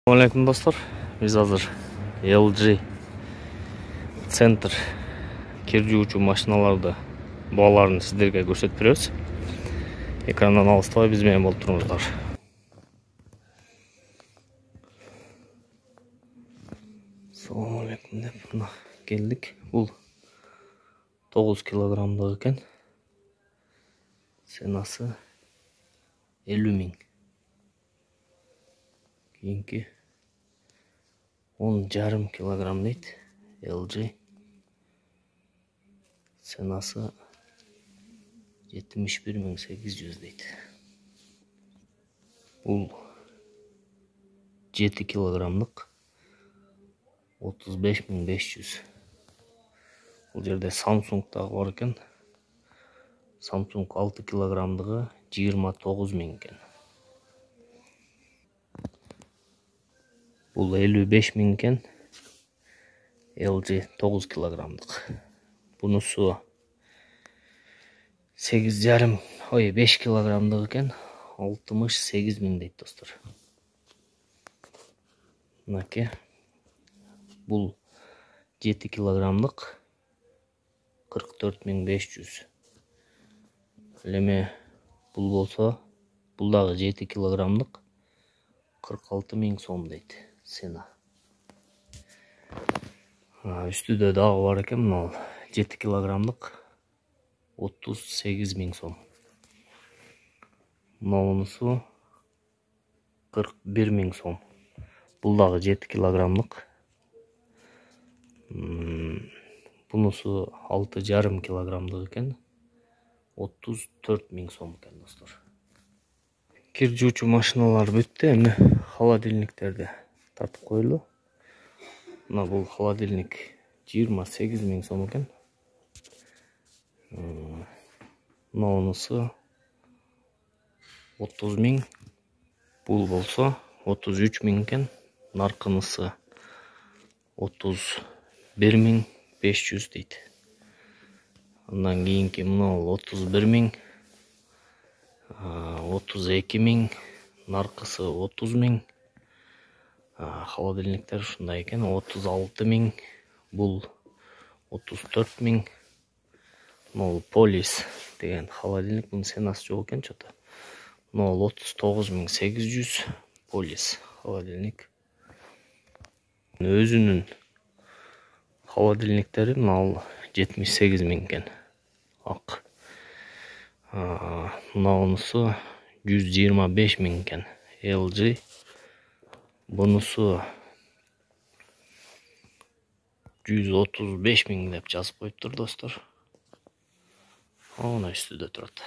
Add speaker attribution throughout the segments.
Speaker 1: Алейкум достар, biz hazır LG Center кир жуучу машиналарды бааларын сиздерге көрсөтүп беребиз. Экрандан алыстабай биз менен болуп туруңуздар. Assalamu alaikum деп мына келдик. Бул 9 килограммдык экен. Ценасы 50 миң. Кийинки 10,5 килограмм дейт. LG. Ценасы 71.800 дейт. Бул 7 килограммдык 35.500. Бул жерде Samsung дагы бар экен. Samsung 6 килограммдыгы 29 миң экен. Бул 55 миң экен. LG 9 килограммдык. Бунусу 5 килограммдык экен. 68 миң дейт достор. Мынаке. Бул 7 килограммдык 44.500. Леме бул болсо, бул дагы 7 килограммдык 46 миң сом дейт цена. Үстүдө дагы бар экен, мына 7 килограммдык 38 миң сом. Мынусу 41 миң сом. Бул дагы 7 килограммдык. Бунусу 6,5 килограммдык экен. 34 миң сом экен достор. Кир жуучу машиналар бүттү, эми холодильниктерди тартып койлу. Мына бул холодильник 28 миң сом экен. Мынусу 30 миң. Бул болсо 33 миң экен. Наркынысы 31.500 дейт. Андан кийинки мына 31 миң, 32 миң, наркысы 30 миң. Холодильниктер ушундай экен, 36 миң, бул 34 миң. Мына Полис деген холодильник, бунун ценасы жок экен чото. Мына 39.800 Полис холодильник. Өзүнүн холодильниктери мына 78 миң экен. Ак. Мынусу 125 миң экен. LG. Бунусу 135 миң деп жазып коюптур достор. Ана үстүдө турат.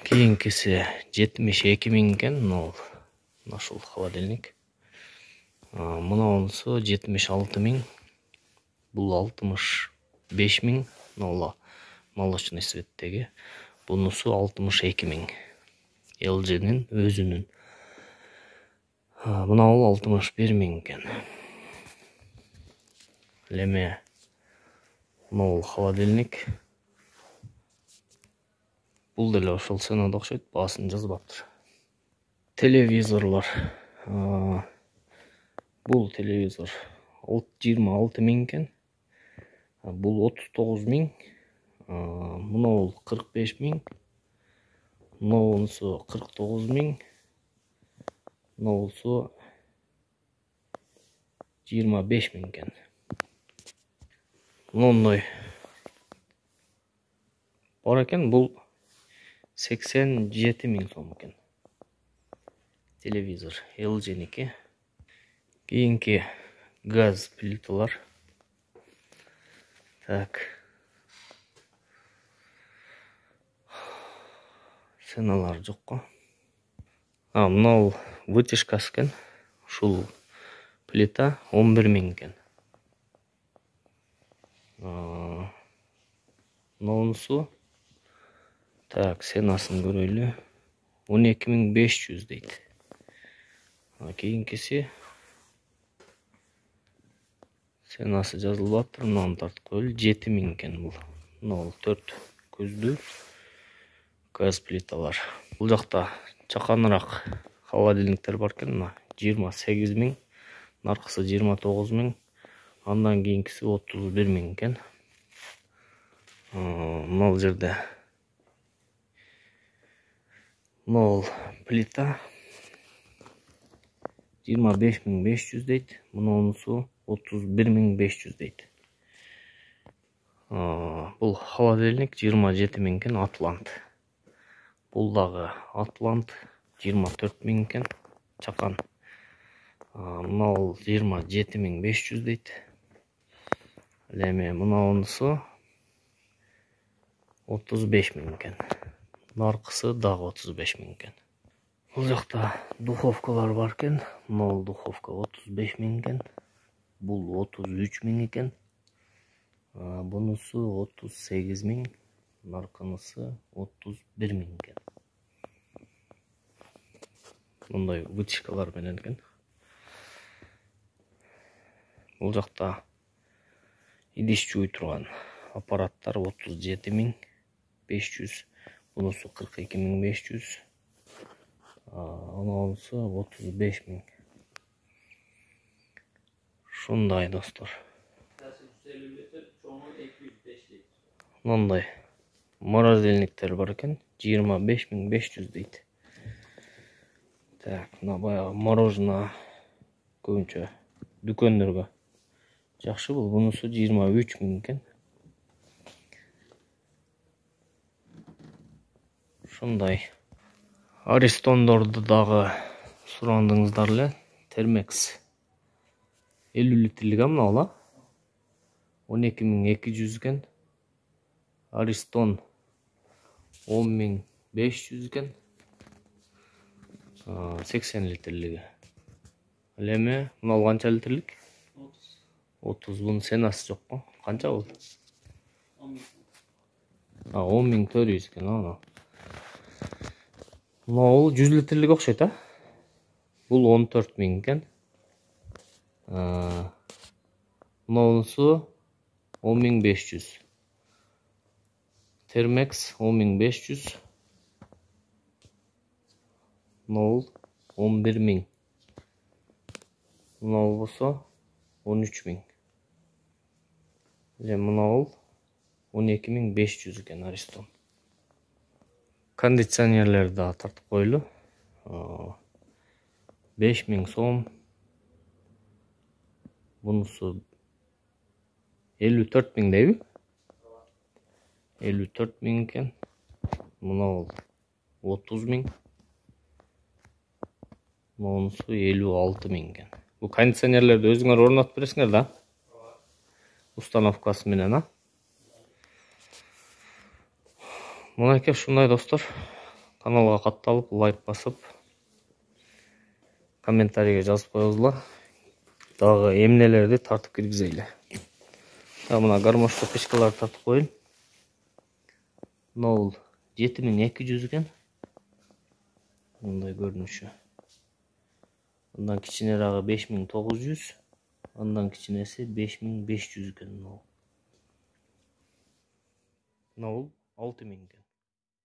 Speaker 1: Кийинкиси 72 миң экен. Мына ушул холодильник. Мынусу 76 миң. Бул 65 миң. Мына молочный цветтеги. Бунусу 62 миң. LG'нин өзүнүн. Мына бул 61 миң экен. Леме мына холодильник. Бул деле ошол ценада окшойт, баасын жазбаптыр. Телевизорлор. Бул телевизор 26 миң экен. Бул 39 миң. Мына бул 45 миң. Мынусу 49 миң. Мынусу 25 миң экен. Мындай бар экен, бул 87 миң сом экен. Телевизор LG'ники. Кийинки газ плиталар. Так. Ценалар жокко. Мына вытяжкасы экен. Ушул плита 11 миң экен. Мынусу так, ценасын көрөйлү. 12.500 дейт. Кийинкиси ценасы жазылбаптыр. Мынаны тартып койлу. 7 миң экен бул. Мына 4 көздүү газ плиталар. Бул жакта чаканыраак холодильниктер бар екен. Мына 28 000, нарқысы 29 000, андан кейінгісі 31 000 екен. Мынау жерде мынау плита 25 500 дейді, мұнысы 31 500 дейді. Бұл холодильник 27 000 екен, Атлант. Бұл дағы Атлант 24 000 екен, чақан. Мынау 27 500 дейді. Леме мұнысы 35 000 екен. Нарқысы дағы 35 000 екен. Бұл жақта духовкалар бар екен. Мынау духовка 35 000 екен. Бұл 33 000 екен. Бұнысы 38 000, нарқынысы 31 000 екен. Мұндай вытяжкалар менен екен. Бұл жақта идиш жуй тұрған аппараттар 37 500, бұнысы 42 500, анауысы 35 000. Шундай достар. Мындай морозильниктер бар екен, 25 500 дейді. Так, мына баяғы мороженое көбінше дүкендерге жақсы. Бұл бұнысы 23 000 екен. Шундай Аристондорды дағы сұрандыңыздар ле. Термекс 50 литрлігі мынау 12 200 екен. Аристон 10 500 екен. 80 литрлігі. Леме мынау қанша литрлік? 30. Бұның сенасы жоқ қой. Қанша бұл? 10 400 екен. Мынау 100 литрлік оқшайды. Бұл 14 000 екен. Мынауысы 10 500. Термекс 10 500. Мынау 11 000. Мынау болса 13 000. Мынау 12 500 екен Аристон. Кондиционерлер да тартып қойлы. 5 000 сом. Бұнысы 54 000 дейбі? 54 000 екен. Мынау 30 000. Мұнысы 56 000 екен. Бұл кондиционерлерді өзіңер орнатып бересіңер да? Установкасы менен, Мұнайке шундай достар. Каналға қатталып, лайк басып, комментарийге жазып қойыңыздар. Дағы емнелерді тартып кіргізейлі. Мына гармошка пешкалар тартып қойын. Мынау 7200 екен. Мұндай көрініші. Ondan кичинерагы 5900, ondan кичинеси 5500 екен. Мынау 6000 екен.